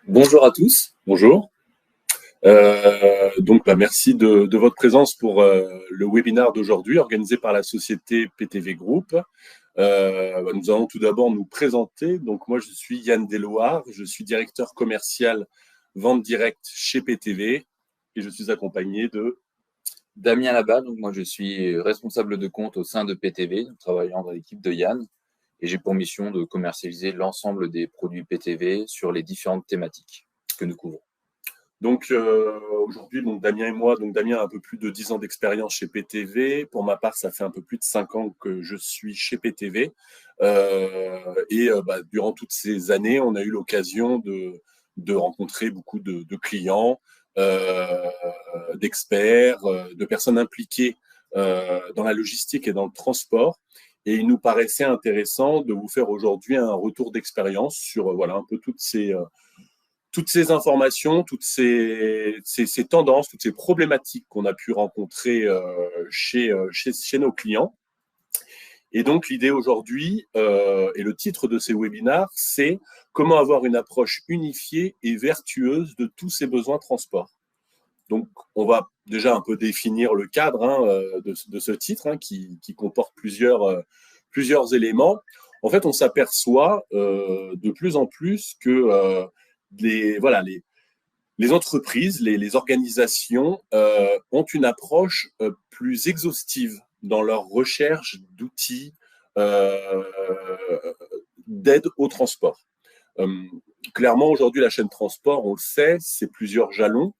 Bonjour à tous. Bonjour. Merci de votre présence pour le webinaire d'aujourd'hui organisé par la société PTV Group. Nous allons tout d'abord nous présenter. Donc, moi, je suis Yann Deloire, je suis directeur commercial vente directe chez PTV et je suis accompagné de Damien Labat, donc moi je suis responsable de compte au sein de PTV, travaillant dans l'équipe de Yann, et j'ai pour mission de commercialiser l'ensemble des produits PTV sur les différentes thématiques que nous couvrons. Donc aujourd'hui, Damien et moi, Damien a un peu plus de 10 ans d'expérience chez PTV. Pour ma part, ça fait un peu plus de 5 ans que je suis chez PTV. Durant toutes ces années, on a eu l'occasion de rencontrer beaucoup de clients, d'experts, de personnes impliquées dans la logistique et dans le transport. Et il nous paraissait intéressant de vous faire aujourd'hui un retour d'expérience sur un peu toutes ces informations, toutes ces tendances, toutes ces problématiques qu'on a pu rencontrer chez nos clients. Et donc, l'idée aujourd'hui, et le titre de ces webinaires, c'est comment avoir une approche unifiée et vertueuse de tous ces besoins transport. Donc, on va déjà un peu définir le cadre de ce titre qui comporte plusieurs éléments. En fait, on s'aperçoit de plus en plus que les entreprises, les organisations ont une approche plus exhaustive dans leur recherche d'outils d'aide au transport. Clairement, aujourd'hui, la chaîne transport, on le sait, c'est plusieurs jalons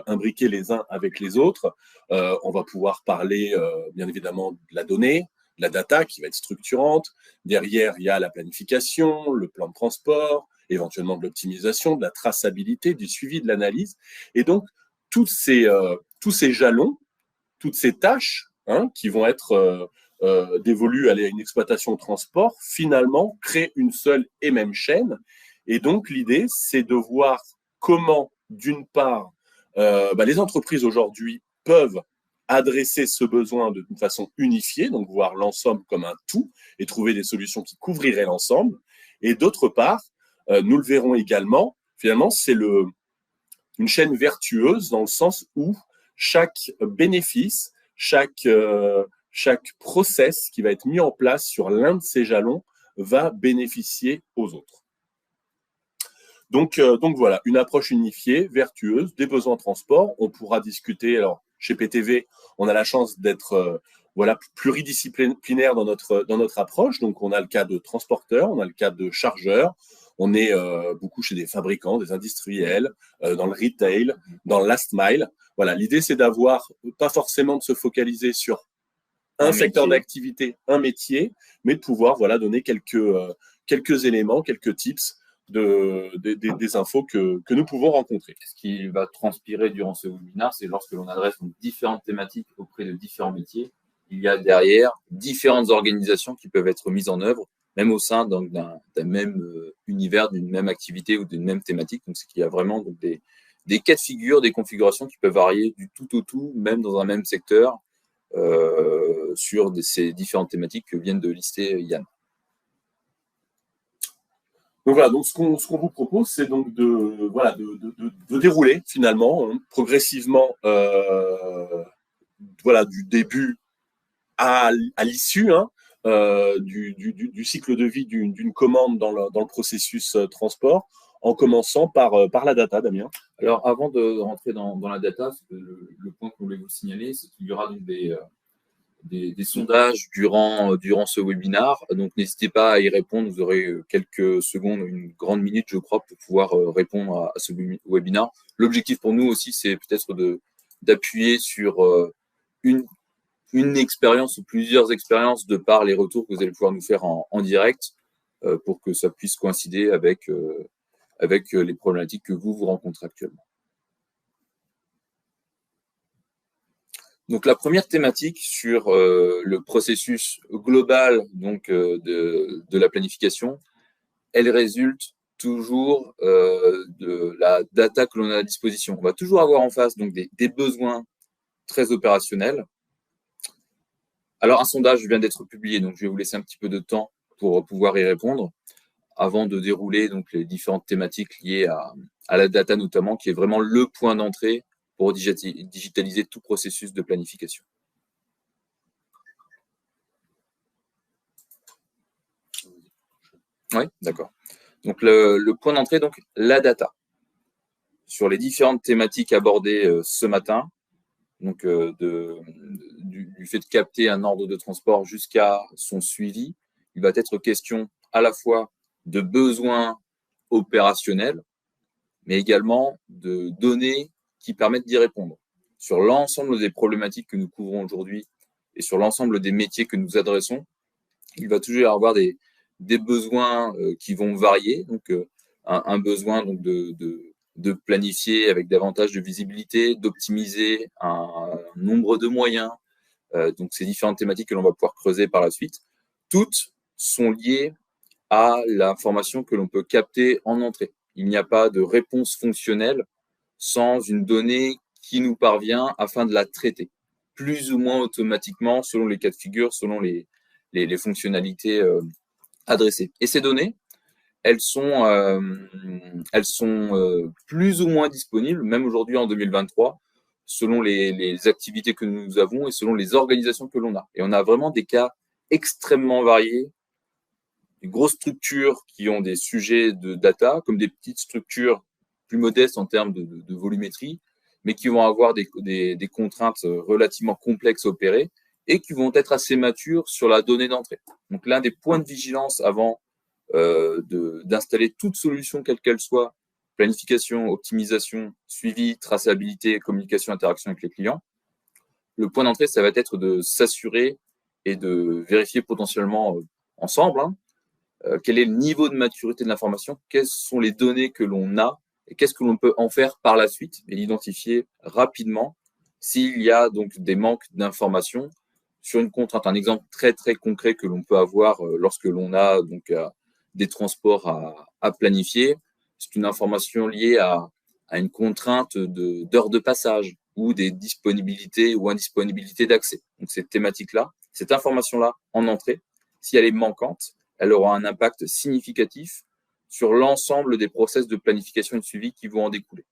imbriqués les uns avec les autres. On va pouvoir parler, bien évidemment, de la donnée, de la data qui va être structurante. Derrière, il y a la planification, le plan de transport, éventuellement de l'optimisation, de la traçabilité, du suivi, de l'analyse. Et donc, tous ces jalons, toutes ces tâches qui vont être dévolues à une exploitation de transport, finalement, créent une seule et même chaîne. Et donc, l'idée, c'est de voir comment, d'une part, les entreprises aujourd'hui peuvent adresser ce besoin d'une façon unifiée, donc voir l'ensemble comme un tout et trouver des solutions qui couvriraient l'ensemble. Et d'autre part, nous le verrons également, finalement, c'est une chaîne vertueuse dans le sens où chaque bénéfice, chaque process qui va être mis en place sur l'un de ces jalons va bénéficier aux autres. Donc voilà, une approche unifiée, vertueuse, des besoins de transport. On pourra discuter, alors chez PTV, on a la chance d'être pluridisciplinaire dans notre approche. Donc on a le cas de transporteurs, on a le cas de chargeurs, on est beaucoup chez des fabricants, des industriels, dans le retail, dans le last mile. Voilà, l'idée c'est d'avoir, pas forcément de se focaliser sur un secteur d'activité, un métier, mais de pouvoir donner quelques éléments, quelques tips des infos que nous pouvons rencontrer. Ce qui va transpirer durant ce webinaire, c'est lorsque l'on adresse différentes thématiques auprès de différents métiers, il y a derrière différentes organisations qui peuvent être mises en œuvre, même au sein d'un même univers, d'une même activité ou d'une même thématique. Donc, c'est qu'il y a vraiment des cas de figure, des configurations qui peuvent varier du tout au tout, même dans un même secteur, sur ces différentes thématiques que vient de lister Yann. Donc voilà, donc ce qu'on vous propose, c'est donc de dérouler finalement progressivement du début à l'issue du cycle de vie d'une commande dans le processus transport, en commençant par la data, Damien. Alors, avant de rentrer dans la data, le point que nous voulons vous signaler, c'est qu'il y aura donc des sondages durant ce webinaire. Donc, n'hésitez pas à y répondre. Vous aurez quelques secondes, une grande minute, je crois, pour pouvoir répondre à ce webinaire. L'objectif pour nous aussi, c'est peut-être d'appuyer sur une expérience ou plusieurs expériences de par les retours que vous allez pouvoir nous faire en direct pour que ça puisse coïncider avec les problématiques que vous rencontrez actuellement. Donc la première thématique sur le processus global de la planification, elle résulte toujours de la data que l'on a à disposition. On va toujours avoir en face donc des besoins très opérationnels. Alors un sondage vient d'être publié, donc je vais vous laisser un petit peu de temps pour pouvoir y répondre. avant de dérouler donc les différentes thématiques liées à la data notamment, qui est vraiment le point d'entrée pour digitaliser tout processus de planification. Oui, d'accord. Donc le point d'entrée, donc la data. Sur les différentes thématiques abordées ce matin, donc du fait de capter un ordre de transport jusqu'à son suivi, il va être question à la fois de besoins opérationnels, mais également de données qui permettent d'y répondre. Sur l'ensemble des problématiques que nous couvrons aujourd'hui et sur l'ensemble des métiers que nous adressons, il va toujours y avoir des besoins qui vont varier. Donc, un besoin donc, de planifier avec davantage de visibilité, d'optimiser un nombre de moyens. Donc, ces différentes thématiques que l'on va pouvoir creuser par la suite, toutes sont liées à l'information que l'on peut capter en entrée. Il n'y a pas de réponse fonctionnelle sans une donnée qui nous parvient afin de la traiter, plus ou moins automatiquement selon les cas de figure, selon les fonctionnalités adressées. Et ces données, elles sont plus ou moins disponibles, même aujourd'hui en 2023, selon les activités que nous avons et selon les organisations que l'on a. Et on a vraiment des cas extrêmement variés, des grosses structures qui ont des sujets de data, comme des petites structures plus modestes en termes de volumétrie, mais qui vont avoir des contraintes relativement complexes à opérer et qui vont être assez matures sur la donnée d'entrée. Donc l'un des points de vigilance avant d'installer toute solution, quelle qu'elle soit, planification, optimisation, suivi, traçabilité, communication, interaction avec les clients, le point d'entrée, ça va être de s'assurer et de vérifier potentiellement ensemble quel est le niveau de maturité de l'information, quelles sont les données que l'on a et qu'est-ce que l'on peut en faire par la suite et identifier rapidement s'il y a donc des manques d'informations sur une contrainte. Un exemple très très concret que l'on peut avoir lorsque l'on a donc des transports à planifier, c'est une information liée à une contrainte d'heures de passage ou des disponibilités ou indisponibilités d'accès. Donc cette thématique-là, cette information-là en entrée, si elle est manquante, elle aura un impact significatif sur l'ensemble des process de planification et de suivi qui vont en découler.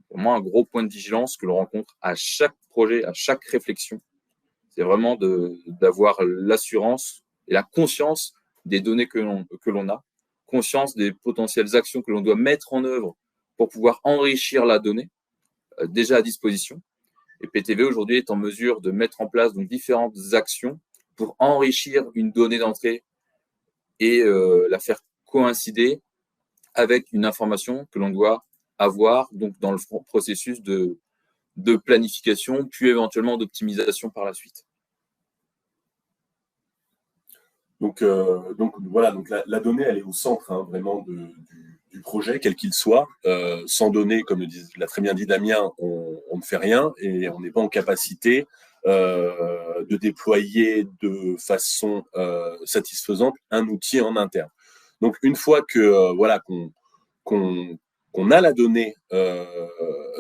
Pour moi, un gros point de vigilance que l'on rencontre à chaque projet, à chaque réflexion, c'est vraiment d'avoir l'assurance et la conscience des données que l'on a, conscience des potentielles actions que l'on doit mettre en œuvre pour pouvoir enrichir la donnée déjà à disposition. Et PTV aujourd'hui est en mesure de mettre en place donc différentes actions pour enrichir une donnée d'entrée et la faire coïncider avec une information que l'on doit avoir donc dans le processus de planification, puis éventuellement d'optimisation par la suite. Donc voilà, donc la donnée, elle est au centre vraiment du projet, quel qu'il soit. Sans données, comme l'a très bien dit Damien, on ne fait rien et on n'est pas en capacité de déployer de façon satisfaisante un outil en interne. Donc une fois que voilà qu'on a la donnée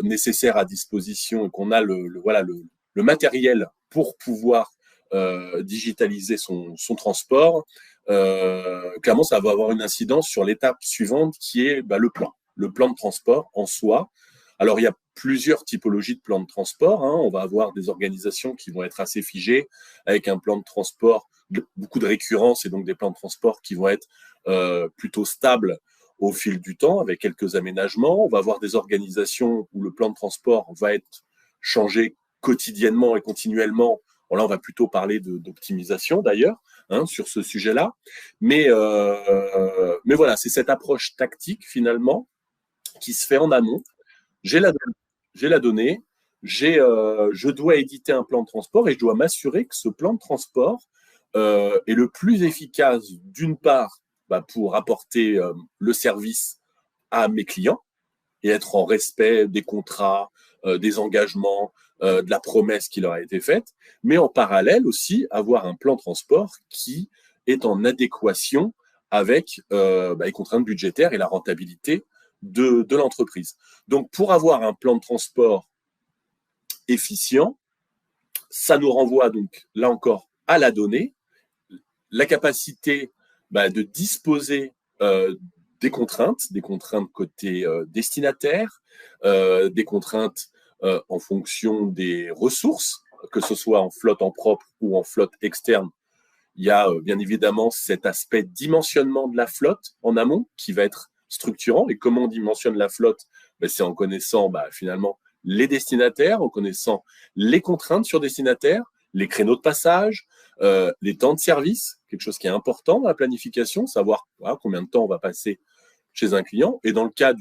nécessaire à disposition et qu'on a le matériel pour pouvoir digitaliser son transport, clairement, ça va avoir une incidence sur l'étape suivante qui est le plan de transport en soi. Alors, il y a plusieurs typologies de plans de transport. On va avoir des organisations qui vont être assez figées, avec un plan de transport, beaucoup de récurrence, et donc des plans de transport qui vont être plutôt stables au fil du temps, avec quelques aménagements. On va avoir des organisations où le plan de transport va être changé quotidiennement et continuellement. Bon, là, on va plutôt parler d'optimisation d'ailleurs sur ce sujet-là. Mais voilà, c'est cette approche tactique finalement qui se fait en amont. J'ai la donnée, je dois éditer un plan de transport et je dois m'assurer que ce plan de transport est le plus efficace d'une part pour apporter le service à mes clients et être en respect des contrats, des engagements, de la promesse qui leur a été faite, mais en parallèle aussi avoir un plan de transport qui est en adéquation avec les contraintes budgétaires et la rentabilité de l'entreprise. Donc, pour avoir un plan de transport efficient, ça nous renvoie donc, là encore, à la donnée, la capacité de disposer des contraintes côté destinataire, des contraintes en fonction des ressources, que ce soit en flotte en propre ou en flotte externe. Il y a bien évidemment cet aspect dimensionnement de la flotte en amont qui va être structurant. Et comment on dimensionne la flotte? C'est en connaissant finalement les destinataires, en connaissant les contraintes sur destinataire, les créneaux de passage, les temps de service, quelque chose qui est important dans la planification, savoir combien de temps on va passer chez un client. Et dans le cas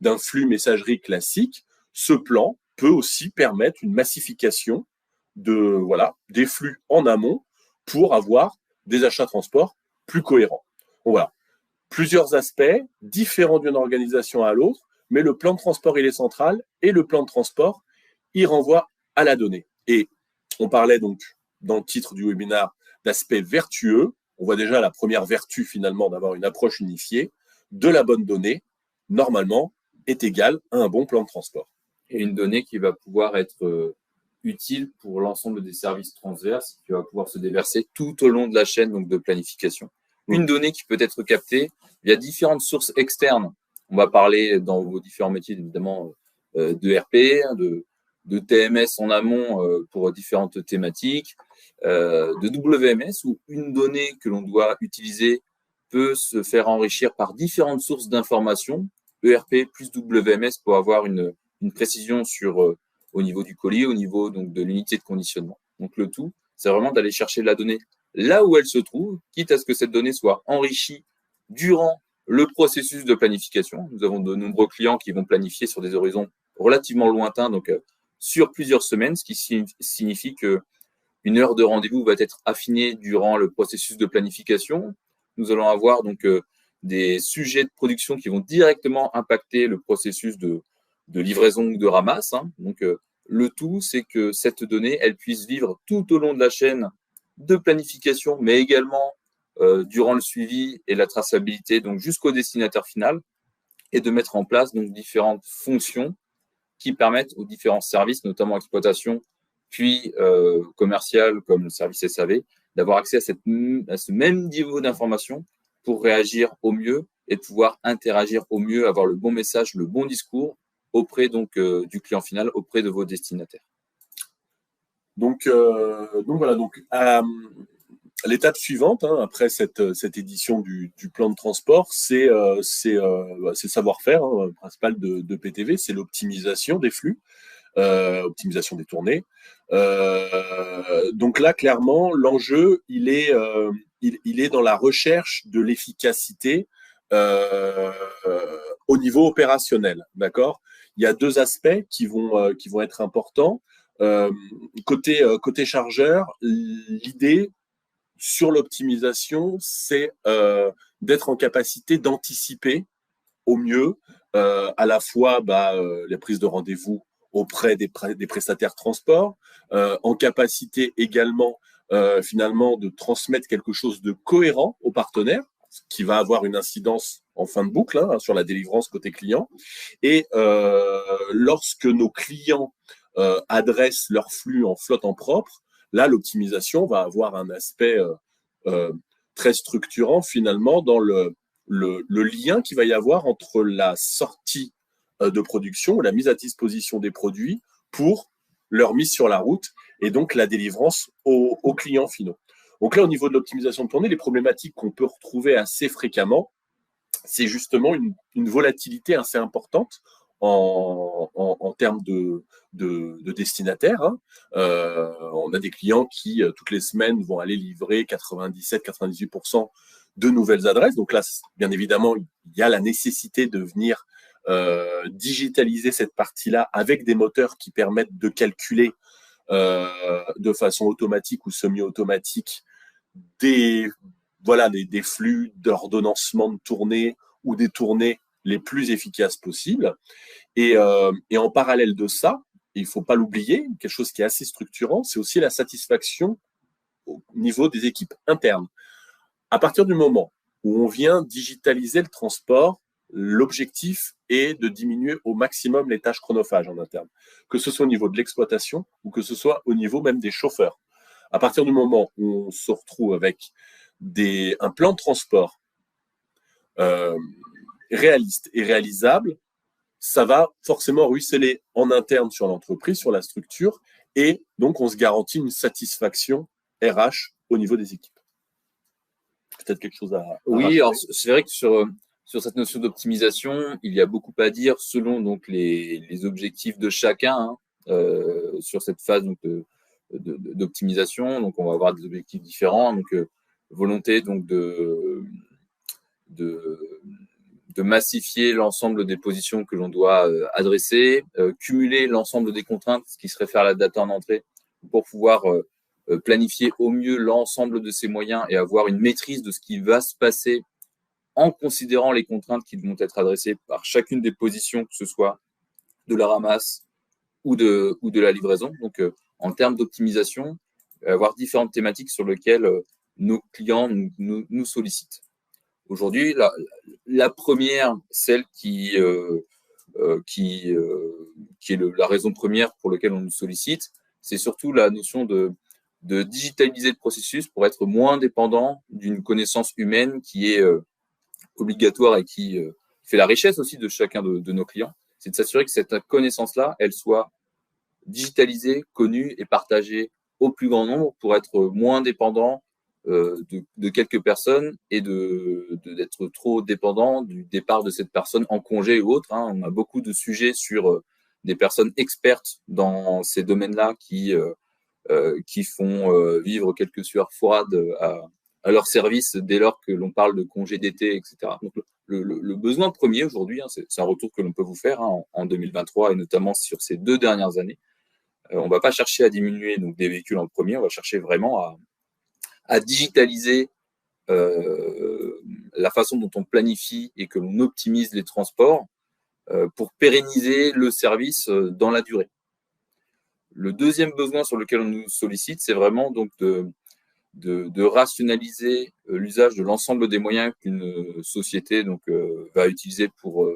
d'un flux messagerie classique, ce plan peut aussi permettre une massification des flux en amont pour avoir des achats transport plus cohérents. Donc, voilà. Plusieurs aspects différents d'une organisation à l'autre, mais le plan de transport, il est central et le plan de transport, il renvoie à la donnée. Et on parlait donc dans le titre du webinaire d'aspect vertueux. On voit déjà la première vertu finalement d'avoir une approche unifiée de la bonne donnée, normalement, est égale à un bon plan de transport. Et une donnée qui va pouvoir être utile pour l'ensemble des services transverses, qui va pouvoir se déverser tout au long de la chaîne donc de planification. Une donnée qui peut être captée via différentes sources externes. On va parler dans vos différents métiers évidemment de RP, de TMS en amont pour différentes thématiques, de WMS où une donnée que l'on doit utiliser peut se faire enrichir par différentes sources d'informations, ERP plus WMS pour avoir une précision sur au niveau du colis, au niveau donc de l'unité de conditionnement. Donc le tout, c'est vraiment d'aller chercher la donnée là où elle se trouve, quitte à ce que cette donnée soit enrichie durant le processus de planification. Nous avons de nombreux clients qui vont planifier sur des horizons relativement lointains, donc sur plusieurs semaines, ce qui signifie que une heure de rendez-vous va être affinée durant le processus de planification. Nous allons avoir donc des sujets de production qui vont directement impacter le processus de livraison ou de ramasse. Donc, le tout, c'est que cette donnée, elle puisse vivre tout au long de la chaîne de planification, mais également durant le suivi et la traçabilité, donc jusqu'au destinataire final, et de mettre en place donc différentes fonctions qui permettent aux différents services, notamment exploitation, puis commercial comme le service SAV, d'avoir accès à ce même niveau d'information pour réagir au mieux et de pouvoir interagir au mieux, avoir le bon message, le bon discours auprès donc du client final, auprès de vos destinataires. Donc voilà, l'étape suivante, après cette édition du plan de transport, c'est savoir-faire principal de PTV, c'est l'optimisation des flux, optimisation des tournées. Donc là, clairement, l'enjeu, il est dans la recherche de l'efficacité au niveau opérationnel, d'accord? Il y a deux aspects qui vont être importants. Côté chargeur, l'idée sur l'optimisation, c'est d'être en capacité d'anticiper au mieux à la fois les prises de rendez-vous auprès des prestataires transport, en capacité également finalement de transmettre quelque chose de cohérent aux partenaires, qui va avoir une incidence en fin de boucle sur la délivrance côté client. Et lorsque nos clients adressent leur flux en flotte en propre, là, l'optimisation va avoir un aspect très structurant finalement dans le lien qu'il va y avoir entre la sortie de production, la mise à disposition des produits pour leur mise sur la route et donc la délivrance aux clients finaux. Donc là, au niveau de l'optimisation de tournée, les problématiques qu'on peut retrouver assez fréquemment, c'est justement une volatilité assez importante en termes de destinataires. On a des clients qui, toutes les semaines, vont aller livrer 97-98% de nouvelles adresses. Donc là, bien évidemment, il y a la nécessité de venir digitaliser cette partie-là avec des moteurs qui permettent de calculer de façon automatique ou semi-automatique des flux d'ordonnancement de tournées ou des tournées les plus efficaces possibles. Et en parallèle de ça, il ne faut pas l'oublier, quelque chose qui est assez structurant, c'est aussi la satisfaction au niveau des équipes internes. À partir du moment où on vient digitaliser le transport, l'objectif est de diminuer au maximum les tâches chronophages en interne, que ce soit au niveau de l'exploitation ou que ce soit au niveau même des chauffeurs. À partir du moment où on se retrouve avec un plan de transport réaliste et réalisable, ça va forcément ruisseler en interne sur l'entreprise, sur la structure, et donc on se garantit une satisfaction RH au niveau des équipes. Peut-être quelque chose à oui, alors c'est vrai que sur cette notion d'optimisation, il y a beaucoup à dire selon donc les objectifs de chacun sur cette phase donc, d'optimisation. Donc on va avoir des objectifs différents. Donc volonté donc de massifier l'ensemble des positions que l'on doit adresser, cumuler l'ensemble des contraintes, ce qui serait faire la data en entrée, pour pouvoir planifier au mieux l'ensemble de ces moyens et avoir une maîtrise de ce qui va se passer en considérant les contraintes qui vont être adressées par chacune des positions, que ce soit de la ramasse ou de la livraison. Donc, en termes d'optimisation, avoir différentes thématiques sur lesquelles nos clients nous sollicitent. Aujourd'hui, la première, celle qui est la raison première pour laquelle on nous sollicite, c'est surtout la notion de digitaliser le processus pour être moins dépendant d'une connaissance humaine qui est obligatoire et qui fait la richesse aussi de chacun de nos clients. C'est de s'assurer que cette connaissance-là, elle soit digitalisée, connue et partagée au plus grand nombre pour être moins dépendant de quelques personnes et d'être trop dépendant du départ de cette personne en congé ou autre. On a beaucoup de sujets sur des personnes expertes dans ces domaines-là qui font vivre quelques sueurs froides à leur service dès lors que l'on parle de congés d'été, etc. Donc, le besoin premier aujourd'hui, c'est un retour que l'on peut vous faire en 2023 et notamment sur ces 2 dernières années. On ne va pas chercher à diminuer donc, des véhicules en premier, on va chercher vraiment à digitaliser la façon dont on planifie et que l'on optimise les transports pour pérenniser le service dans la durée. Le deuxième besoin sur lequel on nous sollicite, c'est vraiment donc de rationaliser l'usage de l'ensemble des moyens qu'une société donc, va utiliser pour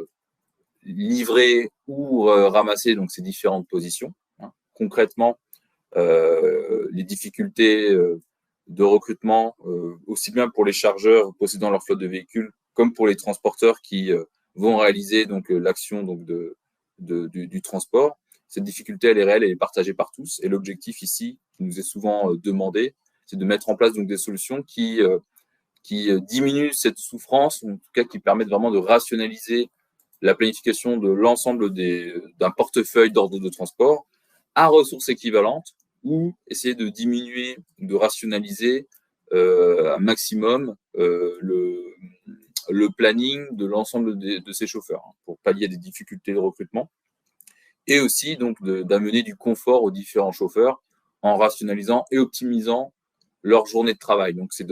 livrer ou ramasser donc, ces différentes positions. Concrètement, les difficultés de recrutement, aussi bien pour les chargeurs possédant leur flotte de véhicules, comme pour les transporteurs qui vont réaliser donc l'action donc du transport. Cette difficulté, elle est réelle, elle est partagée par tous. Et l'objectif ici, qui nous est souvent demandé, c'est de mettre en place donc des solutions qui diminuent cette souffrance, en tout cas qui permettent vraiment de rationaliser la planification de l'ensemble d'un portefeuille d'ordre de transport à ressources équivalentes ou essayer de diminuer, de rationaliser un maximum le planning de l'ensemble de ces chauffeurs pour pallier à des difficultés de recrutement et aussi donc d'amener du confort aux différents chauffeurs en rationalisant et optimisant leur journée de travail. Donc, c'est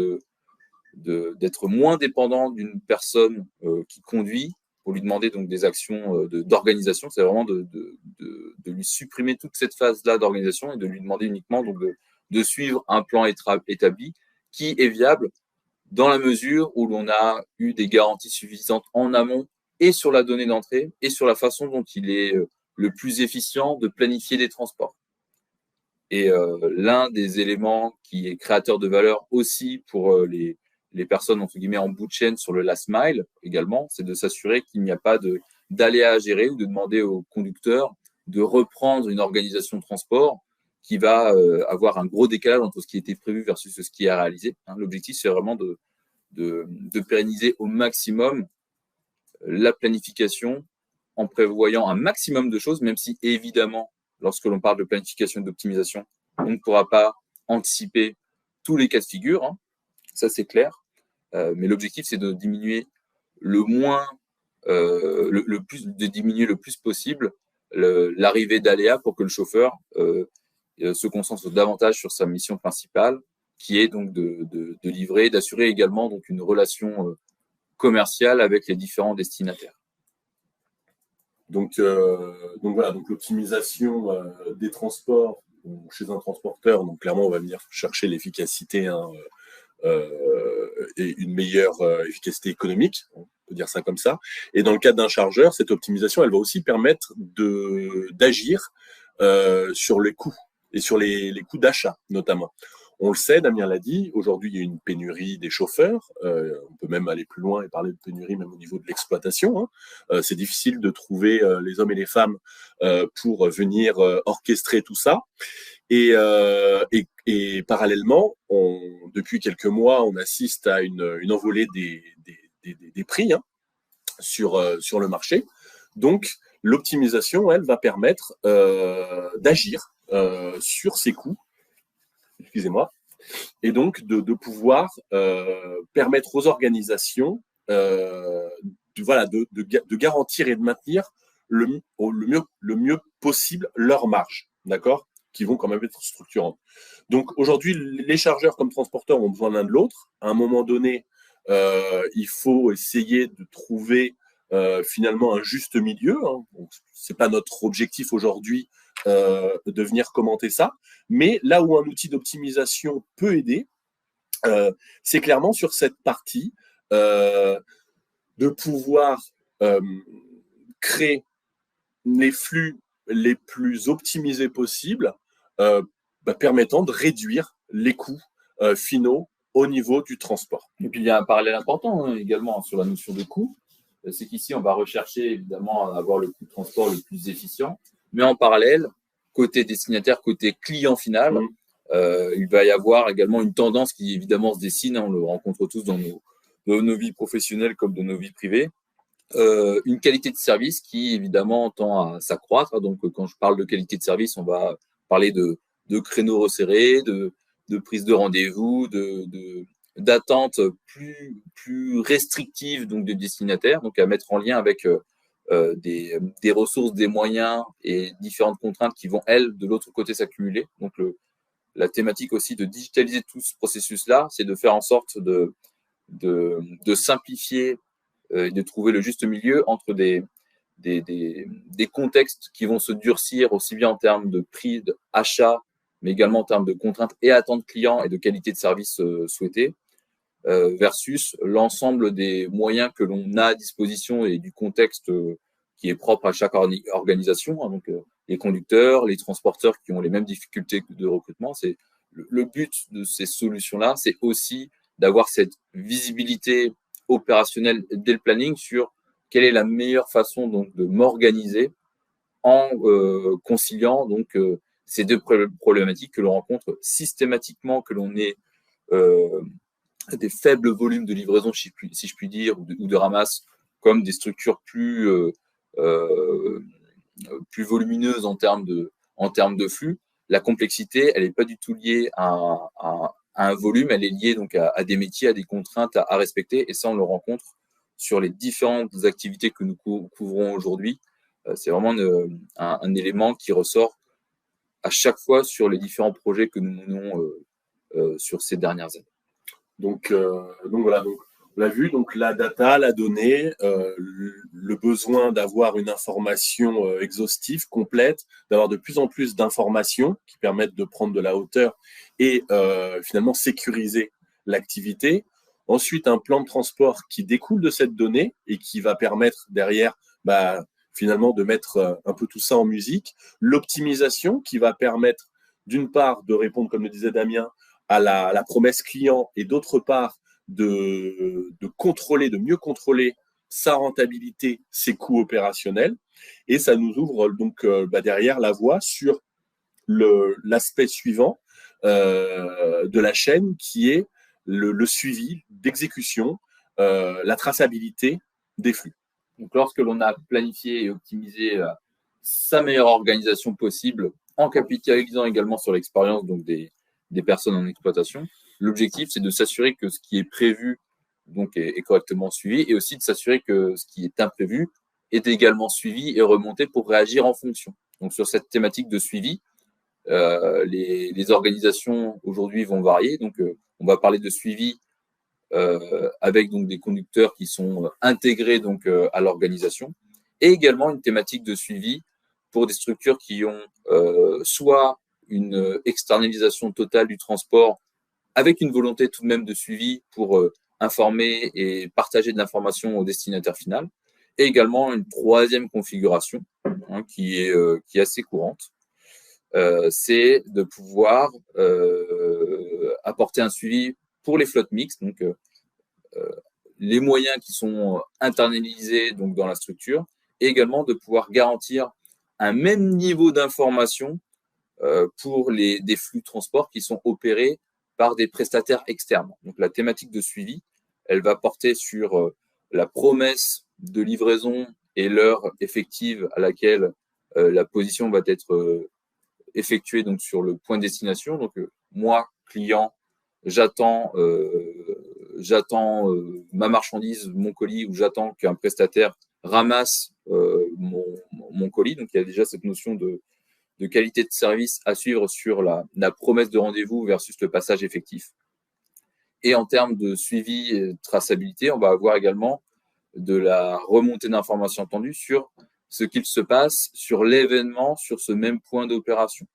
d'être moins dépendant d'une personne qui conduit pour lui demander donc des actions d'organisation. C'est vraiment de lui supprimer toute cette phase-là d'organisation et de lui demander uniquement donc de suivre un plan établi qui est viable dans la mesure où l'on a eu des garanties suffisantes en amont et sur la donnée d'entrée et sur la façon dont il est le plus efficient de planifier des transports. Et l'un des éléments qui est créateur de valeur aussi pour les personnes entre guillemets en bout de chaîne sur le last mile également, c'est de s'assurer qu'il n'y a pas d'aléas à gérer ou de demander au conducteur de reprendre une organisation de transport qui va avoir un gros décalage entre ce qui était prévu versus ce qui est réalisé. L'objectif, c'est vraiment de pérenniser au maximum la planification en prévoyant un maximum de choses, même si évidemment, lorsque l'on parle de planification et d'optimisation, on ne pourra pas anticiper tous les cas de figure, ça c'est clair, mais l'objectif c'est de diminuer de diminuer le plus possible l'arrivée d'aléas pour que le chauffeur se concentre davantage sur sa mission principale, qui est donc de livrer, d'assurer également donc une relation commerciale avec les différents destinataires. Donc voilà, donc l'optimisation des transports chez un transporteur, donc clairement on va venir chercher l'efficacité et une meilleure efficacité économique, on peut dire ça comme ça. Et dans le cadre d'un chargeur, cette optimisation, elle va aussi permettre d'agir sur les coûts et sur les coûts d'achat notamment. On le sait, Damien l'a dit, aujourd'hui, il y a une pénurie des chauffeurs. On peut même aller plus loin et parler de pénurie même au niveau de l'exploitation, hein. C'est difficile de trouver les hommes et les femmes pour venir orchestrer tout ça. Et parallèlement, depuis quelques mois, on assiste à une envolée des prix, hein, sur le marché. Donc, l'optimisation, elle, va permettre d'agir sur ces coûts, excusez-moi, et donc de pouvoir permettre aux organisations de garantir et de maintenir le mieux possible leur marge, d'accord, qui vont quand même être structurantes. Donc aujourd'hui, les chargeurs comme transporteurs ont besoin l'un de l'autre. À un moment donné, il faut essayer de trouver finalement un juste milieu, hein. C'est pas notre objectif aujourd'hui de venir commenter ça, mais là où un outil d'optimisation peut aider, c'est clairement sur cette partie de pouvoir créer les flux les plus optimisés possibles, permettant de réduire les coûts finaux au niveau du transport. Et puis il y a un parallèle important, hein, également sur la notion de coût. C'est qu'ici, on va rechercher évidemment à avoir le coût de transport le plus efficient, mais en parallèle, côté destinataire, côté client final, il va y avoir également une tendance qui évidemment se dessine, hein, on le rencontre tous dans nos vies professionnelles comme dans nos vies privées, une qualité de service qui évidemment tend à s'accroître. Donc quand je parle de qualité de service, on va parler de créneaux resserrés, de prise de rendez-vous, d'attente plus restrictive donc des destinataires, donc à mettre en lien avec des ressources, des moyens et différentes contraintes qui vont, elles, de l'autre côté s'accumuler. Donc la thématique aussi de digitaliser tout ce processus-là, c'est de faire en sorte de simplifier et de trouver le juste milieu entre des contextes qui vont se durcir aussi bien en termes de prix d'achat, mais également en termes de contraintes et attentes clients et de qualité de service souhaitée, versus l'ensemble des moyens que l'on a à disposition et du contexte qui est propre à chaque organisation, hein, donc les conducteurs, les transporteurs qui ont les mêmes difficultés de recrutement. C'est le but de ces solutions-là, c'est aussi d'avoir cette visibilité opérationnelle dès le planning sur quelle est la meilleure façon donc de m'organiser en conciliant donc ces deux problématiques que l'on rencontre systématiquement, que l'on ait des faibles volumes de livraison, si je puis dire, ou de ramasse, comme des structures plus volumineuses en termes de flux. La complexité, elle n'est pas du tout liée à un volume, elle est liée donc à des métiers, à des contraintes à respecter, et ça, on le rencontre sur les différentes activités que nous couvrons aujourd'hui. C'est vraiment un élément qui ressort à chaque fois sur les différents projets que nous menons sur ces dernières années. Donc voilà, donc on l'a vu, donc la data, la donnée, le besoin d'avoir une information exhaustive, complète, d'avoir de plus en plus d'informations qui permettent de prendre de la hauteur et finalement sécuriser l'activité. Ensuite, un plan de transport qui découle de cette donnée et qui va permettre derrière finalement de mettre un peu tout ça en musique. L'optimisation qui va permettre d'une part de répondre, comme le disait Damien, à la promesse client et d'autre part de contrôler, de mieux contrôler sa rentabilité, ses coûts opérationnels. Et ça nous ouvre donc derrière la voie sur l'aspect suivant de la chaîne qui est le suivi d'exécution, la traçabilité des flux. Donc lorsque l'on a planifié et optimisé sa meilleure organisation possible en capitalisant également sur l'expérience donc des personnes en exploitation, l'objectif c'est de s'assurer que ce qui est prévu donc est correctement suivi et aussi de s'assurer que ce qui est imprévu est également suivi et remonté pour réagir en fonction. Donc sur cette thématique de suivi, les organisations aujourd'hui vont varier. Donc on va parler de suivi avec donc des conducteurs qui sont intégrés donc à l'organisation et également une thématique de suivi pour des structures qui ont soit une externalisation totale du transport avec une volonté tout de même de suivi pour informer et partager de l'information au destinataire final, et également une troisième configuration qui est assez courante, c'est de pouvoir apporter un suivi pour les flottes mixtes, donc les moyens qui sont internalisés donc, dans la structure, et également de pouvoir garantir un même niveau d'information pour des flux de transport qui sont opérés par des prestataires externes. Donc la thématique de suivi, elle va porter sur la promesse de livraison et l'heure effective à laquelle la position va être effectuée donc, sur le point de destination. Donc moi, client, j'attends ma marchandise, mon colis, ou j'attends qu'un prestataire ramasse mon colis. Donc il y a déjà cette notion de qualité de service à suivre sur la promesse de rendez-vous versus le passage effectif. Et en termes de suivi et de traçabilité, on va avoir également de la remontée d'informations attendues sur ce qu'il se passe sur l'événement, sur ce même point d'opération.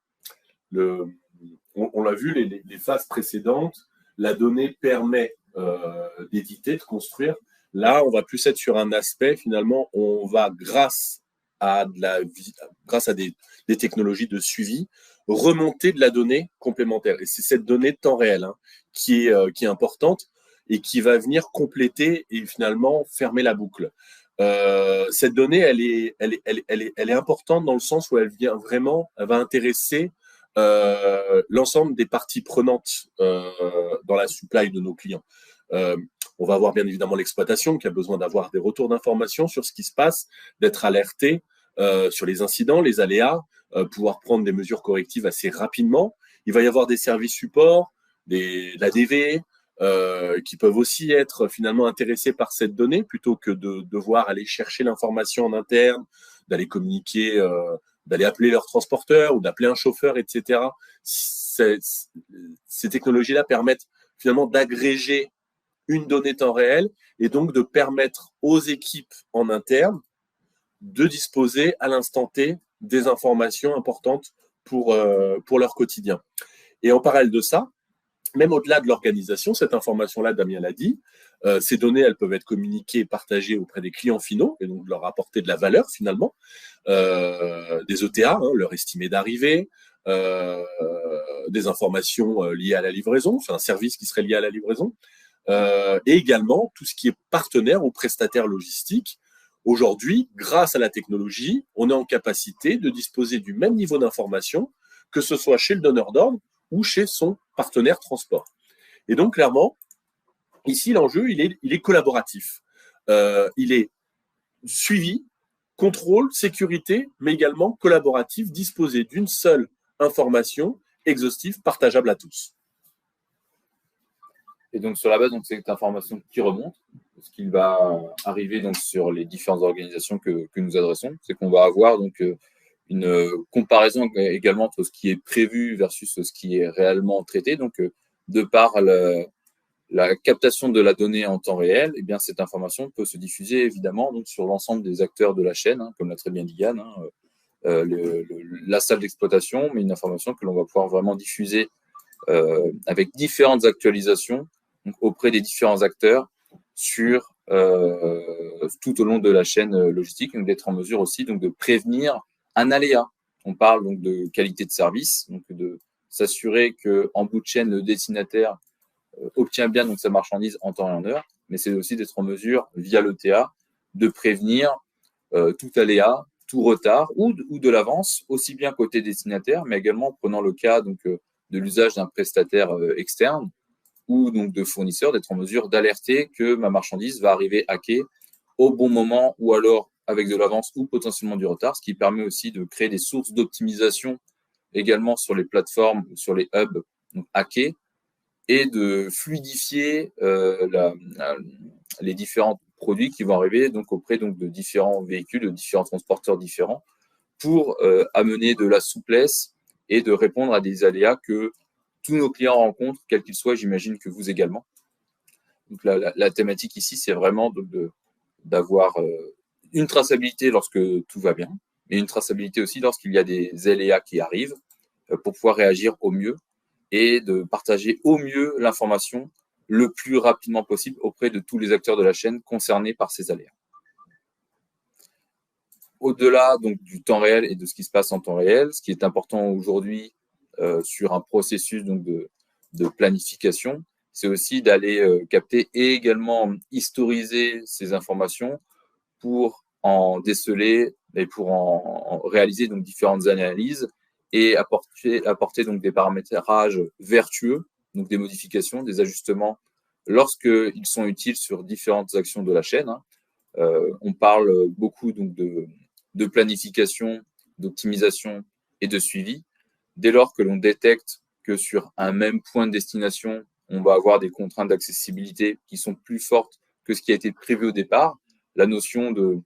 On l'a vu, les phases précédentes, la donnée permet d'éditer, de construire. Là, on va plus être sur un aspect, finalement, on va, grâce à des technologies de suivi, remonter de la donnée complémentaire. Et c'est cette donnée de temps réel qui est importante et qui va venir compléter et finalement fermer la boucle. Cette donnée, elle est importante dans le sens où elle va intéresser l'ensemble des parties prenantes dans la supply de nos clients. On va avoir bien évidemment l'exploitation qui a besoin d'avoir des retours d'informations sur ce qui se passe, d'être alerté sur les incidents, les aléas, pouvoir prendre des mesures correctives assez rapidement. Il va y avoir des services supports, la DV, qui peuvent aussi être finalement intéressés par cette donnée plutôt que de devoir aller chercher l'information en interne, d'aller communiquer, d'aller appeler leur transporteur ou d'appeler un chauffeur, etc. Ces technologies-là permettent finalement d'agréger une donnée temps réel et donc de permettre aux équipes en interne de disposer à l'instant T des informations importantes pour leur quotidien. Et en parallèle de ça, même au-delà de l'organisation, cette information-là, Damien l'a dit, ces données, elles peuvent être communiquées et partagées auprès des clients finaux et donc leur apporter de la valeur finalement, des ETA, leur estimé d'arrivée, des informations liées à la livraison, enfin un service qui serait lié à la livraison, et également tout ce qui est partenaire ou prestataire logistique. Aujourd'hui, grâce à la technologie, on est en capacité de disposer du même niveau d'information, que ce soit chez le donneur d'ordre ou chez son partenaire transport. Et donc, clairement, ici, l'enjeu, il est collaboratif. Il est suivi, contrôle, sécurité, mais également collaboratif, disposé d'une seule information exhaustive, partageable à tous. Et donc, sur la base de cette information qui remonte, ce qui va arriver donc, sur les différentes organisations que nous adressons, c'est qu'on va avoir donc, une comparaison également entre ce qui est prévu versus ce qui est réellement traité. Donc, de par la captation de la donnée en temps réel, eh bien, cette information peut se diffuser évidemment donc, sur l'ensemble des acteurs de la chaîne, comme l'a très bien dit Yann, la salle d'exploitation, mais une information que l'on va pouvoir vraiment diffuser avec différentes actualisations donc, auprès des différents acteurs sur tout au long de la chaîne logistique, donc d'être en mesure aussi donc, de prévenir un aléa. On parle donc de qualité de service, donc de s'assurer qu'en bout de chaîne, le destinataire obtient bien donc, sa marchandise en temps et en heure, mais c'est aussi d'être en mesure, via l'ETA, de prévenir tout aléa, tout retard ou de l'avance, aussi bien côté destinataire, mais également prenant le cas donc, de l'usage d'un prestataire externe ou donc de fournisseur, d'être en mesure d'alerter que ma marchandise va arriver hackée au bon moment ou alors avec de l'avance ou potentiellement du retard, ce qui permet aussi de créer des sources d'optimisation également sur les plateformes, sur les hubs donc hackés, et de fluidifier les différents produits qui vont arriver donc auprès donc, de différents véhicules, de différents transporteurs différents, pour amener de la souplesse et de répondre à des aléas que tous nos clients rencontrent, quels qu'ils soient, j'imagine que vous également. Donc la thématique ici, c'est vraiment d'avoir une traçabilité lorsque tout va bien, mais une traçabilité aussi lorsqu'il y a des aléas qui arrivent pour pouvoir réagir au mieux et de partager au mieux l'information le plus rapidement possible auprès de tous les acteurs de la chaîne concernés par ces aléas. Au-delà donc du temps réel et de ce qui se passe en temps réel, ce qui est important aujourd'hui sur un processus donc de planification, c'est aussi d'aller capter et également historiser ces informations pour en déceler et pour en réaliser donc différentes analyses et apporter donc des paramétrages vertueux, donc des modifications, des ajustements lorsqu'ils sont utiles sur différentes actions de la chaîne. On parle beaucoup donc de planification, d'optimisation et de suivi. Dès lors que l'on détecte que sur un même point de destination, on va avoir des contraintes d'accessibilité qui sont plus fortes que ce qui a été prévu au départ, la notion de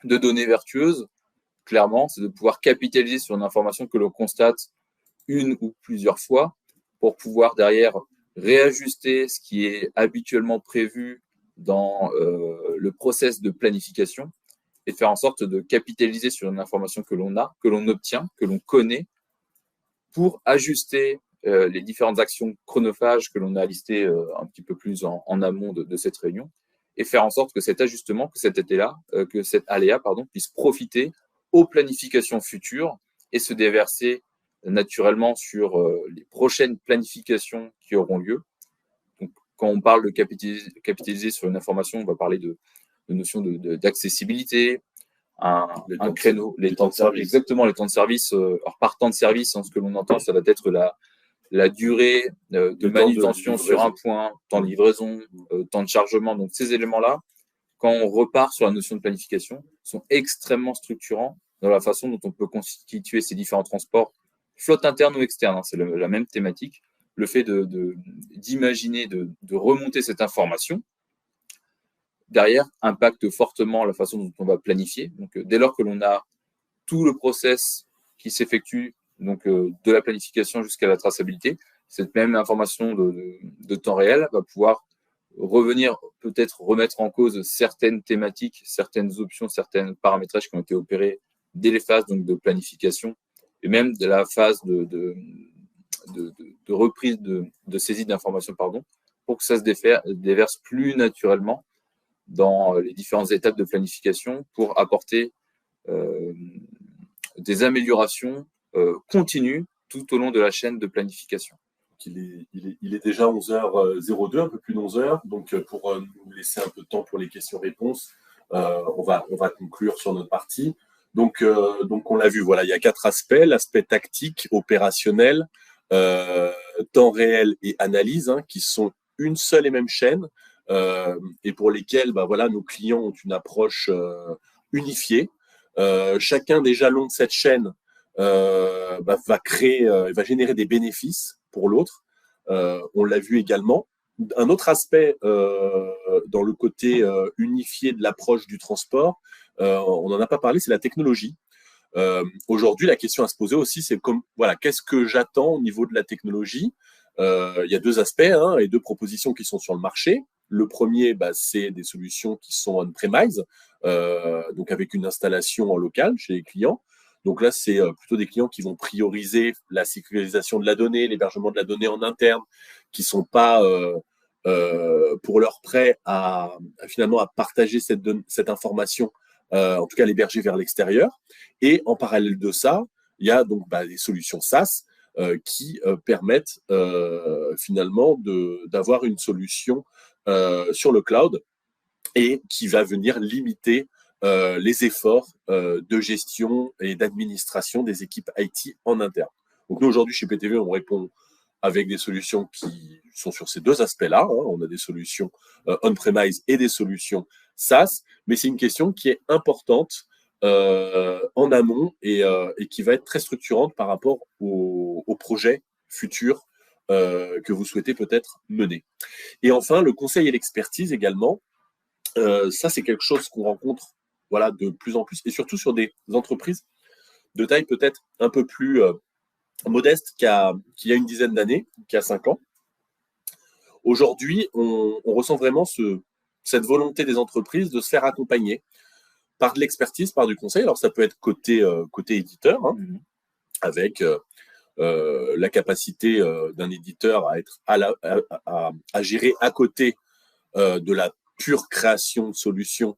données vertueuses, clairement, c'est de pouvoir capitaliser sur une information que l'on constate une ou plusieurs fois pour pouvoir derrière réajuster ce qui est habituellement prévu dans le process de planification et faire en sorte de capitaliser sur une information que l'on a, que l'on obtient, que l'on connaît, pour ajuster les différentes actions chronophages que l'on a listées un petit peu plus en amont de cette réunion, et faire en sorte que cet ajustement, que cet aléa, puisse profiter aux planifications futures et se déverser naturellement sur les prochaines planifications qui auront lieu. Donc, quand on parle de capitaliser sur une information, on va parler de notion d'accessibilité, un créneau, les temps de service. Exactement, les temps de service. Alors, par temps de service, ce que l'on entend, ça va être la durée de manutention sur un point, temps de livraison, temps de chargement. Donc, ces éléments-là, quand on repart sur la notion de planification, sont extrêmement structurants dans la façon dont on peut constituer ces différents transports, flotte interne ou externe. C'est la même thématique. Le fait d'imaginer, de remonter cette information, derrière, impacte fortement la façon dont on va planifier. Donc, dès lors que l'on a tout le process qui s'effectue, donc de la planification jusqu'à la traçabilité, cette même information de temps réel va pouvoir revenir, peut-être remettre en cause certaines thématiques, certaines options, certains paramétrages qui ont été opérés dès les phases donc, de planification et même de la phase de reprise de saisie d'informations, pour que ça se déverse plus naturellement dans les différentes étapes de planification pour apporter des améliorations continues tout au long de la chaîne de planification. Il est déjà 11h02, un peu plus de 11h. Donc, pour nous laisser un peu de temps pour les questions-réponses, on va conclure sur notre partie. Donc on l'a vu, voilà, il y a 4 aspects. L'aspect tactique, opérationnel, temps réel et analyse, qui sont une seule et même chaîne et pour lesquels voilà, nos clients ont une approche unifiée. Chacun des jalons de cette chaîne va générer des bénéfices pour l'autre. On l'a vu également. Un autre aspect dans le côté unifié de l'approche du transport, on n'en a pas parlé, c'est la technologie. Aujourd'hui, la question à se poser aussi, c'est voilà, qu'est-ce que j'attends au niveau de la technologie. Il y a 2 aspects et 2 propositions qui sont sur le marché. Le premier, c'est des solutions qui sont on-premise, donc avec une installation en local chez les clients. Donc là, c'est plutôt des clients qui vont prioriser la sécurisation de la donnée, l'hébergement de la donnée en interne, qui sont pas pour leur prêt finalement à partager cette information, en tout cas l'héberger vers l'extérieur. Et en parallèle de ça, il y a donc des solutions SaaS qui permettent finalement d'avoir une solution sur le cloud et qui va venir limiter les efforts de gestion et d'administration des équipes IT en interne. Donc nous, aujourd'hui, chez PTV, on répond avec des solutions qui sont sur ces 2 aspects-là. On a des solutions on-premise et des solutions SaaS, mais c'est une question qui est importante en amont et qui va être très structurante par rapport au projet futur que vous souhaitez peut-être mener. Et enfin, le conseil et l'expertise également. Ça, c'est quelque chose qu'on rencontre voilà, de plus en plus, et surtout sur des entreprises de taille peut-être un peu plus modeste qu'il y a une dizaine d'années, qu'il y a 5 ans. Aujourd'hui, on ressent vraiment cette volonté des entreprises de se faire accompagner par de l'expertise, par du conseil. Alors, ça peut être côté éditeur, avec la capacité d'un éditeur à être à gérer à côté de la pure création de solutions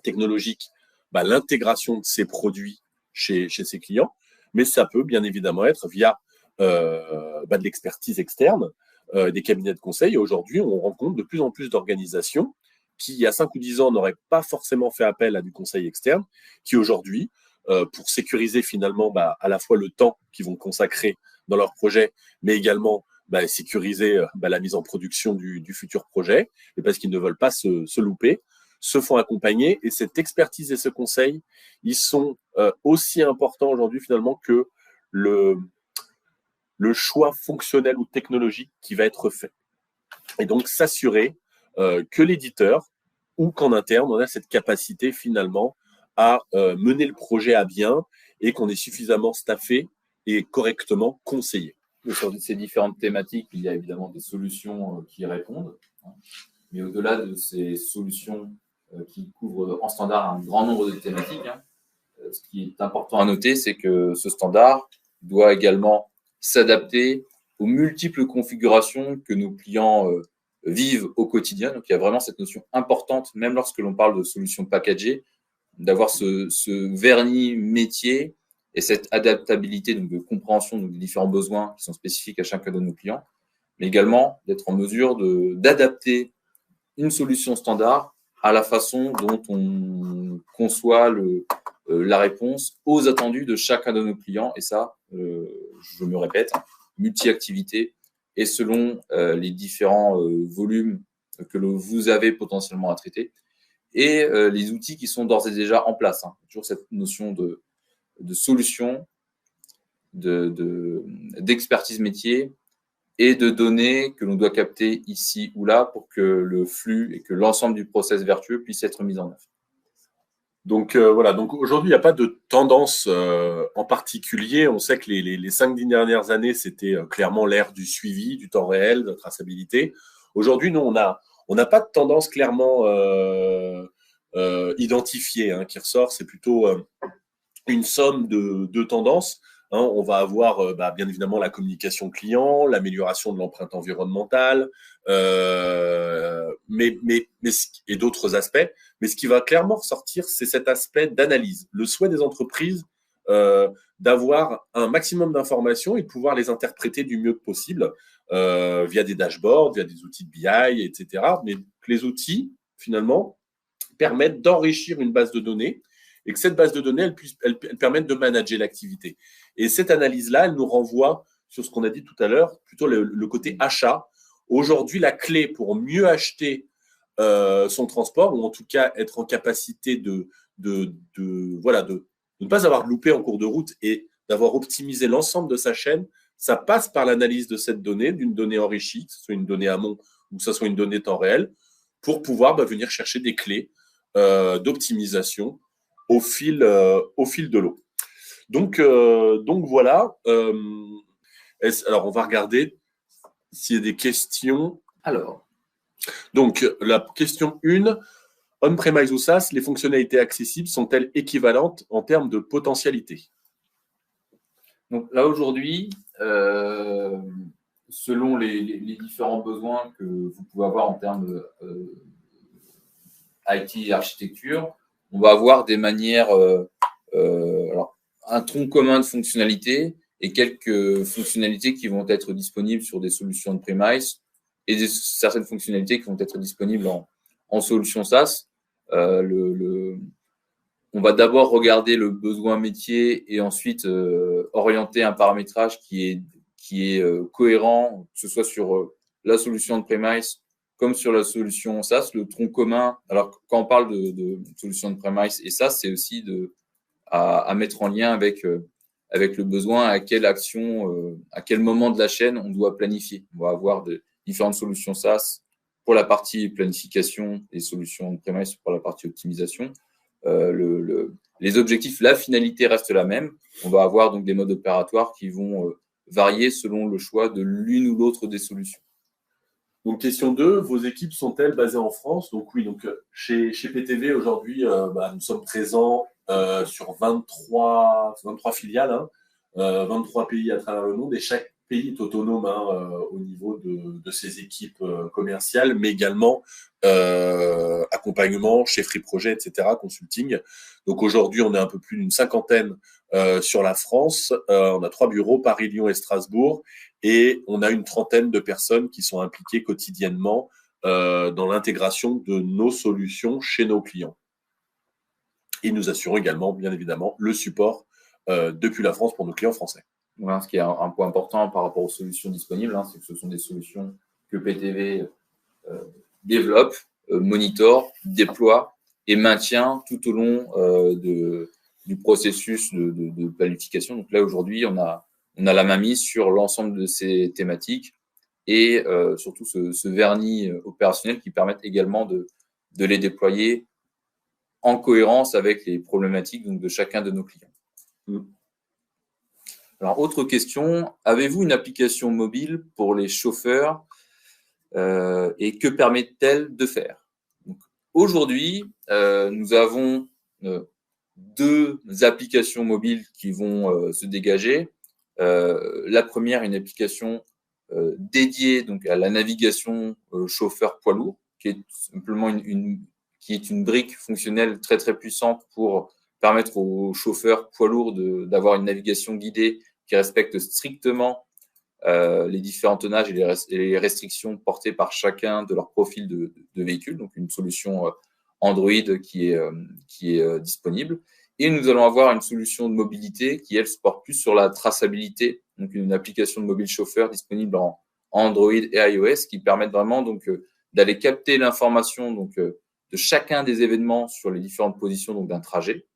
technologiques, l'intégration de ces produits chez ses clients, mais ça peut bien évidemment être via de l'expertise externe des cabinets de conseil. Et aujourd'hui, on rencontre de plus en plus d'organisations qui, il y a 5 ou 10 ans, n'auraient pas forcément fait appel à du conseil externe, qui aujourd'hui, pour sécuriser finalement à la fois le temps qu'ils vont consacrer dans leur projet, mais également sécuriser la mise en production du futur projet, et parce qu'ils ne veulent pas se louper, se font accompagner. Et cette expertise et ce conseil, ils sont aussi importants aujourd'hui finalement que le choix fonctionnel ou technologique qui va être fait. Et donc s'assurer que l'éditeur ou qu'en interne, on a cette capacité finalement à mener le projet à bien et qu'on est suffisamment staffé et correctement conseillé. Sur ces différentes thématiques, il y a évidemment des solutions qui y répondent. Mais au-delà de ces solutions qui couvrent en standard un grand nombre de thématiques, ce qui est important à noter, c'est que ce standard doit également s'adapter aux multiples configurations que nos clients vivent au quotidien. Donc, il y a vraiment cette notion importante, même lorsque l'on parle de solutions packagées, d'avoir ce vernis métier et cette adaptabilité, donc de compréhension des différents besoins qui sont spécifiques à chacun de nos clients, mais également d'être en mesure d'adapter une solution standard à la façon dont on conçoit la réponse aux attendus de chacun de nos clients. Et ça, je me répète, multi-activité et selon les différents volumes que vous avez potentiellement à traiter et les outils qui sont d'ores et déjà en place. Toujours cette notion de solution, d'expertise métier et de données que l'on doit capter ici ou là pour que le flux et que l'ensemble du process vertueux puisse être mis en œuvre. Donc voilà, donc aujourd'hui, il n'y a pas de tendance en particulier. On sait que les 5-10 dernières années, c'était clairement l'ère du suivi, du temps réel, de la traçabilité. Aujourd'hui, nous, on n'a pas de tendance clairement identifiée qui ressort. C'est plutôt une somme de tendances. On va avoir bien évidemment la communication client, l'amélioration de l'empreinte environnementale, et d'autres aspects. Mais ce qui va clairement ressortir, c'est cet aspect d'analyse. Le souhait des entreprises d'avoir un maximum d'informations et de pouvoir les interpréter du mieux possible via des dashboards, via des outils de BI, etc. Mais que les outils, finalement, permettent d'enrichir une base de données et que cette base de données, elle permette de manager l'activité. Et cette analyse-là, elle nous renvoie sur ce qu'on a dit tout à l'heure, plutôt le côté achat. Aujourd'hui, la clé pour mieux acheter son transport, ou en tout cas être en capacité de ne pas avoir loupé en cours de route et d'avoir optimisé l'ensemble de sa chaîne, ça passe par l'analyse de cette donnée, d'une donnée enrichie, que ce soit une donnée amont ou que ce soit une donnée temps réel, pour pouvoir venir chercher des clés d'optimisation au fil de l'eau. Donc voilà. Alors, on va regarder s'il y a des questions. Alors. Donc, la question 1, on-premise ou SaaS, les fonctionnalités accessibles sont-elles équivalentes en termes de potentialité? Donc là, aujourd'hui, selon les différents besoins que vous pouvez avoir en termes IT et architecture, on va avoir des manières, alors, un tronc commun de fonctionnalités et quelques fonctionnalités qui vont être disponibles sur des solutions on-premise et certaines fonctionnalités qui vont être disponibles en solution SaaS. On va d'abord regarder le besoin métier et ensuite orienter un paramétrage qui est cohérent, que ce soit sur la solution on-premise comme sur la solution SaaS, le tronc commun. Alors, quand on parle de solution on-premise et SaaS, c'est aussi à mettre en lien avec le besoin, à quelle action, à quel moment de la chaîne on doit planifier. On va avoir différentes solutions SaaS pour la partie planification et solutions on-premise pour la partie optimisation. Les objectifs, la finalité reste la même. On va avoir donc des modes opératoires qui vont varier selon le choix de l'une ou l'autre des solutions. Donc, question 2, vos équipes sont-elles basées en France? Donc, oui, donc, chez PTV, aujourd'hui, nous sommes présents sur 23 filiales, 23 pays à travers le monde, et chaque pays est autonome au niveau de ses équipes commerciales, mais également accompagnement, chefferie projet, etc., consulting. Donc aujourd'hui, on est un peu plus d'une cinquantaine sur la France. On a 3 bureaux, Paris, Lyon et Strasbourg. Et on a une trentaine de personnes qui sont impliquées quotidiennement dans l'intégration de nos solutions chez nos clients. Et nous assurons également, bien évidemment, le support depuis la France pour nos clients français. Voilà, ce qui est un point important par rapport aux solutions disponibles, c'est que ce sont des solutions que PTV développe, monitore, déploie et maintient tout au long du processus de planification. Donc là, aujourd'hui, on a la mainmise sur l'ensemble de ces thématiques et surtout ce vernis opérationnel qui permettent également de les déployer en cohérence avec les problématiques donc, de chacun de nos clients. Alors, autre question, avez-vous une application mobile pour les chauffeurs et que permet-elle de faire? Aujourd'hui, nous avons 2 applications mobiles qui vont se dégager. La première, une application dédiée donc, à la navigation chauffeur poids lourd, qui est simplement une brique fonctionnelle très très puissante pour permettre aux chauffeurs poids lourds d'avoir une navigation guidée qui respecte strictement les différents tonnages et les restrictions portées par chacun de leur profil de véhicule, donc une solution Android qui est disponible. Et nous allons avoir une solution de mobilité qui, elle, se porte plus sur la traçabilité, donc une application de mobile chauffeur disponible en Android et iOS qui permettent vraiment donc d'aller capter l'information donc de chacun des événements sur les différentes positions donc d'un trajet,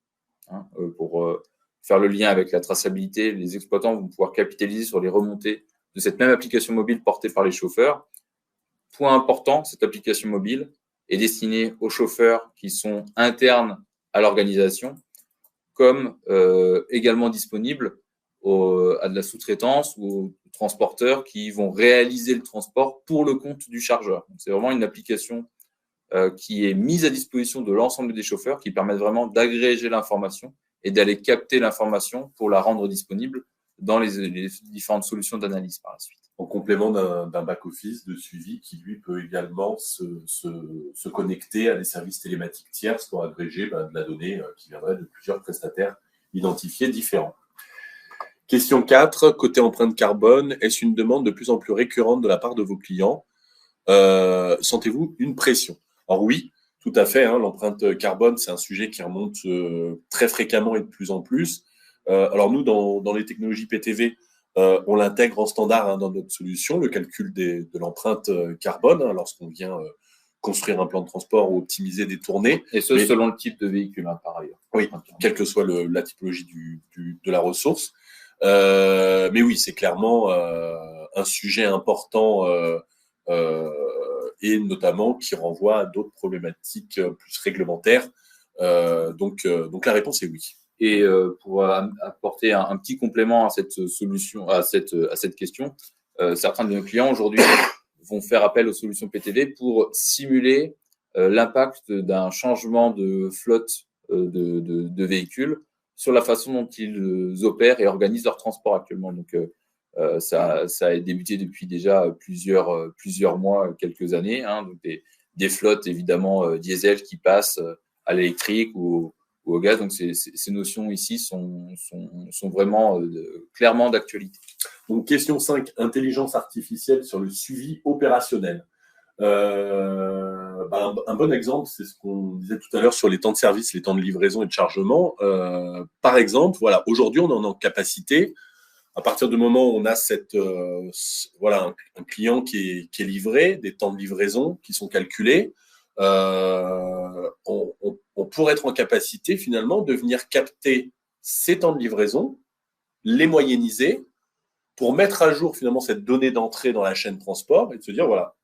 pour faire le lien avec la traçabilité. Les exploitants vont pouvoir capitaliser sur les remontées de cette même application mobile portée par les chauffeurs. Point important, cette application mobile est destinée aux chauffeurs qui sont internes à l'organisation, comme également disponible à de la sous-traitance ou aux transporteurs qui vont réaliser le transport pour le compte du chargeur. C'est vraiment une application qui est mise à disposition de l'ensemble des chauffeurs, qui permettent vraiment d'agréger l'information et d'aller capter l'information pour la rendre disponible dans les différentes solutions d'analyse par la suite. En complément d'un back-office de suivi qui, lui, peut également se connecter à des services télématiques tiers pour agréger de la donnée qui viendrait de plusieurs prestataires identifiés différents. Question 4, côté empreinte carbone, est-ce une demande de plus en plus récurrente de la part de vos clients? Sentez-vous une pression? Alors oui, tout à fait, l'empreinte carbone, c'est un sujet qui remonte très fréquemment et de plus en plus. Alors nous, dans les technologies PTV, on l'intègre en standard dans notre solution, le calcul de l'empreinte carbone, lorsqu'on vient construire un plan de transport ou optimiser des tournées. Et ce, selon le type de véhicule, par ailleurs. Oui, quelle que soit la typologie de la ressource. Mais oui, c'est clairement un sujet important et notamment qui renvoie à d'autres problématiques plus réglementaires. Donc la réponse est oui. Et pour apporter un petit complément à cette solution, à cette question, certains de nos clients aujourd'hui vont faire appel aux solutions PTV pour simuler l'impact d'un changement de flotte de véhicules sur la façon dont ils opèrent et organisent leur transport actuellement. Donc ça a débuté depuis déjà plusieurs mois, quelques années. Donc des flottes évidemment diesel qui passent à l'électrique ou au gaz. Donc ces notions ici sont vraiment clairement d'actualité. Donc question 5, intelligence artificielle sur le suivi opérationnel. Un bon exemple, c'est ce qu'on disait tout à l'heure sur les temps de service, les temps de livraison et de chargement. Par exemple, voilà, aujourd'hui, on en est en capacité, à partir du moment où on a un client qui est livré, des temps de livraison qui sont calculés, on pourrait être en capacité finalement de venir capter ces temps de livraison, les moyenniser pour mettre à jour finalement cette donnée d'entrée dans la chaîne transport et de se dire voilà,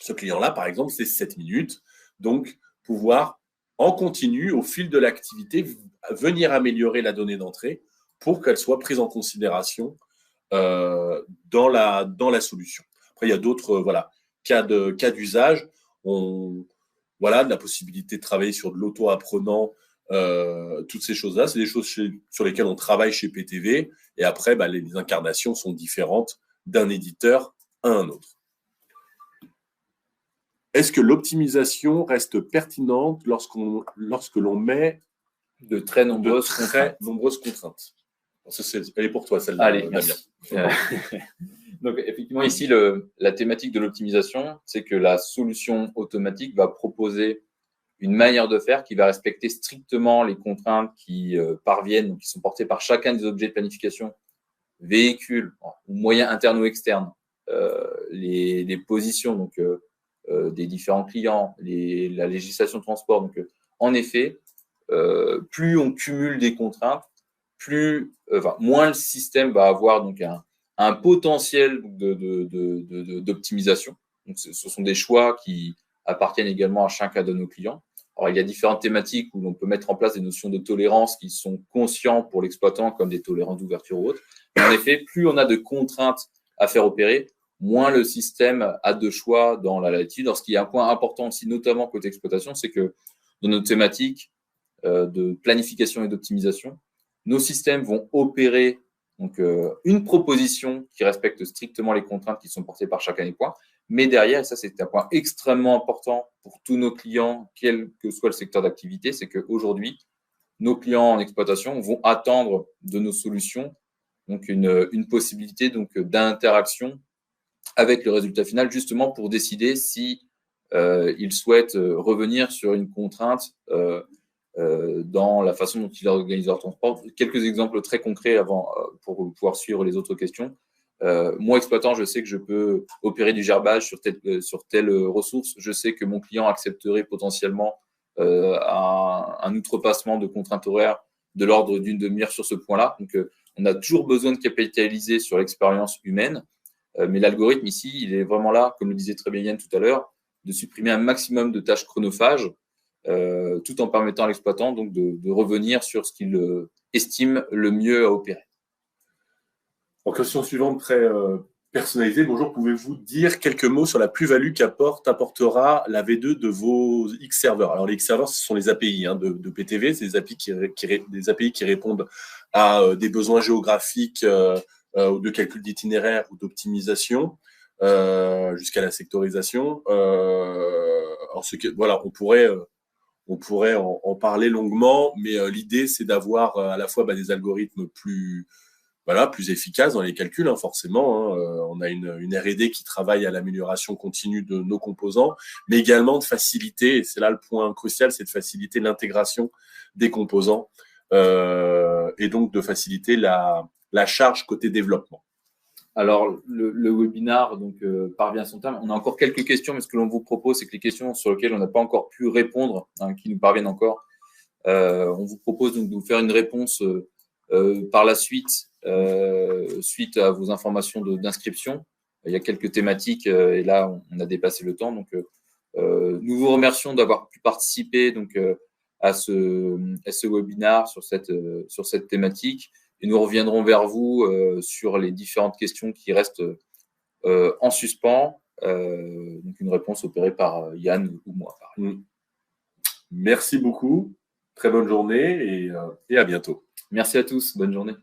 ce client-là par exemple c'est 7 minutes, donc pouvoir en continu au fil de l'activité venir améliorer la donnée d'entrée pour qu'elle soit prise en considération dans la solution. Après il y a d'autres cas d'usage. De la possibilité de travailler sur de l'auto-apprenant, toutes ces choses-là, c'est des choses sur lesquelles on travaille chez PTV. Et après, les incarnations sont différentes d'un éditeur à un autre. Est-ce que l'optimisation reste pertinente lorsque l'on met de très nombreuses contraintes? Elle est pour toi, celle-là. Allez, merci. Donc, effectivement, ici, la thématique de l'optimisation, c'est que la solution automatique va proposer une manière de faire qui va respecter strictement les contraintes qui parviennent, donc qui sont portées par chacun des objets de planification, véhicules, moyens internes ou externes, les positions donc, des différents clients, la législation de transport. Donc, en effet, plus on cumule des contraintes, moins le système va avoir donc un potentiel d'optimisation. Donc, ce sont des choix qui appartiennent également à chacun de nos clients. Alors, il y a différentes thématiques où l'on peut mettre en place des notions de tolérance qui sont conscientes pour l'exploitant, comme des tolérances d'ouverture ou autres. Mais en effet, plus on a de contraintes à faire opérer, moins le système a de choix dans la latitude. Alors, ce qui est un point important aussi, notamment côté exploitation, c'est que dans nos thématiques de planification et d'optimisation, nos systèmes vont opérer donc, une proposition qui respecte strictement les contraintes qui sont portées par chacun des points. Mais derrière, et ça c'est un point extrêmement important pour tous nos clients, quel que soit le secteur d'activité, c'est qu'aujourd'hui, nos clients en exploitation vont attendre de nos solutions donc une possibilité donc, d'interaction avec le résultat final, justement pour décider si ils souhaitent revenir sur une contrainte dans la façon dont ils organisent leur transport. Quelques exemples très concrets avant pour pouvoir suivre les autres questions. Moi, exploitant, je sais que je peux opérer du gerbage sur telle ressource. Je sais que mon client accepterait potentiellement un outrepassement de contraintes horaires de l'ordre d'une demi-heure sur ce point-là. Donc, on a toujours besoin de capitaliser sur l'expérience humaine. Mais l'algorithme ici, il est vraiment là, comme le disait très bien Yann tout à l'heure, de supprimer un maximum de tâches chronophages, tout en permettant à l'exploitant donc de revenir sur ce qu'il estime le mieux à opérer. En question suivante, très personnalisée. Bonjour, pouvez-vous dire quelques mots sur la plus-value qu'apportera la V2 de vos X-serveurs? Alors, les X-serveurs, ce sont les API de PTV, c'est des API qui répondent à des besoins géographiques ou de calcul d'itinéraire ou d'optimisation jusqu'à la sectorisation. Alors, voilà, on pourrait en parler longuement, mais l'idée, c'est d'avoir à la fois des algorithmes plus efficaces dans les calculs, forcément. On a une R&D qui travaille à l'amélioration continue de nos composants, mais également de faciliter, et c'est là le point crucial, c'est de faciliter l'intégration des composants et donc de faciliter la charge côté développement. Alors, le webinaire parvient à son terme. On a encore quelques questions, mais ce que l'on vous propose, c'est que les questions sur lesquelles on n'a pas encore pu répondre, qui nous parviennent encore, on vous propose donc de vous faire une réponse par la suite, suite à vos informations d'inscription. Il y a quelques thématiques et là, on a dépassé le temps. Donc, nous vous remercions d'avoir pu participer à ce webinaire sur cette thématique. Et nous reviendrons vers vous sur les différentes questions qui restent en suspens. Donc, une réponse opérée par Yann ou moi. Merci beaucoup. Très bonne journée et à bientôt. Merci à tous. Bonne journée.